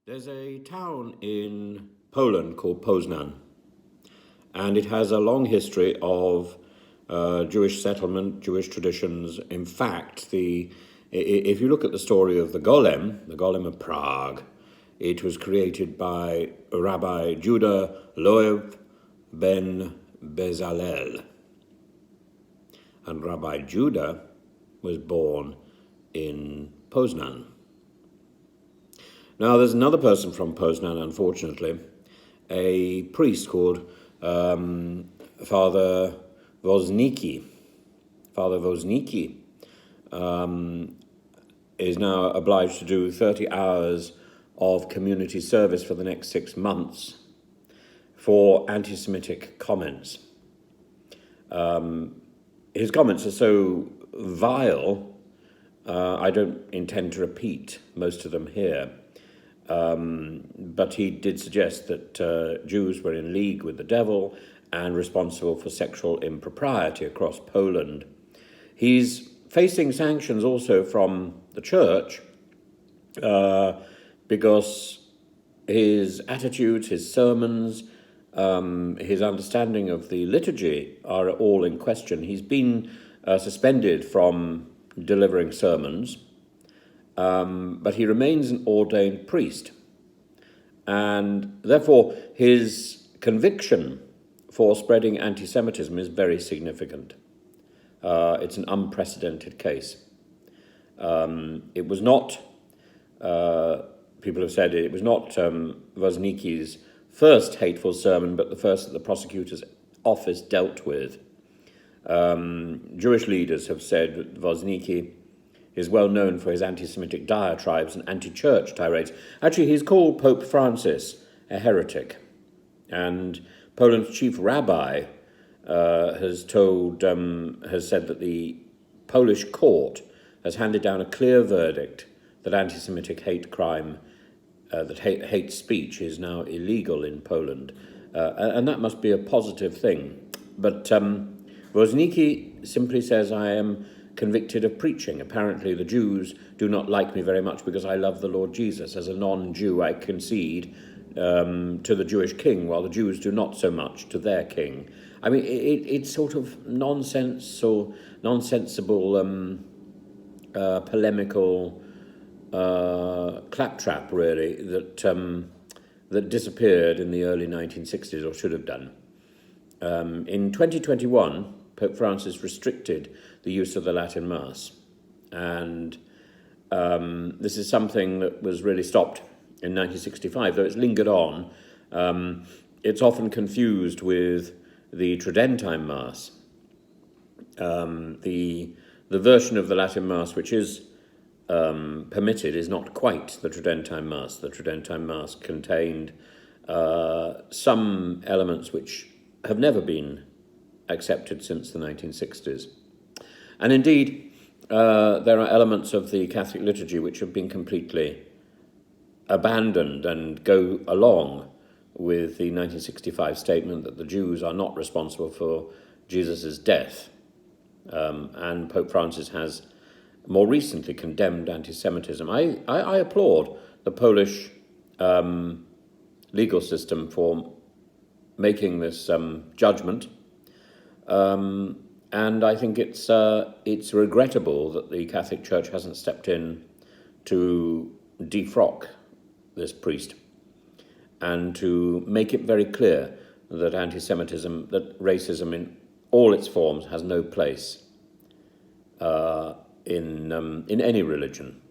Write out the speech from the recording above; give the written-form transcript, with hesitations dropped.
There's a town in Poland called Poznan, and it has a long history of Jewish settlement, Jewish traditions. In fact, if you look at the story of the Golem of Prague, it was created by Rabbi Judah Loew ben Bezalel. And Rabbi Judah was born in Poznan. Now, there's another person from Poznan, unfortunately, a priest called Father Wozniki. Father Wozniki is now obliged to do 30 hours of community service for the next 6 months for anti-Semitic comments. His comments are so vile, I don't intend to repeat most of them here. But he did suggest that Jews were in league with the devil and responsible for sexual impropriety across Poland. He's facing sanctions also from the church because his attitudes, his sermons, his understanding of the liturgy are all in question. He's been suspended from delivering sermons, but he remains an ordained priest. And therefore, his conviction for spreading anti-Semitism is very significant. It's an unprecedented case. It was not, people have said it was not Wozniki's first hateful sermon, but the first that the prosecutor's office dealt with. Jewish leaders have said that Wozniki is well known for his anti-Semitic diatribes and anti-church tirades. Actually, he's called Pope Francis a heretic. And Poland's chief rabbi has said that the Polish court has handed down a clear verdict that anti-Semitic hate crime, that hate speech is now illegal in Poland. And that must be a positive thing. But Wozniki simply says, I am convicted of preaching. Apparently the Jews do not like me very much because I love the Lord Jesus. As a non-Jew, I concede to the Jewish king, while the Jews do not so much to their king. I mean, it's sort of nonsense or nonsensible, polemical claptrap, really, that disappeared in the early 1960s, or should have done. In 2021, Pope Francis restricted the use of the Latin Mass. And this is something that was really stopped in 1965, though it's lingered on. It's often confused with the Tridentine Mass. The version of the Latin Mass which is permitted is not quite the Tridentine Mass. The Tridentine Mass contained some elements which have never been accepted since the 1960s. And indeed, there are elements of the Catholic liturgy which have been completely abandoned and go along with the 1965 statement that the Jews are not responsible for Jesus' death. And Pope Francis has more recently condemned anti-Semitism. I applaud the Polish legal system for making this judgment. And I think it's regrettable that the Catholic Church hasn't stepped in to defrock this priest and to make it very clear that anti-Semitism, that racism in all its forms has no place in any religion.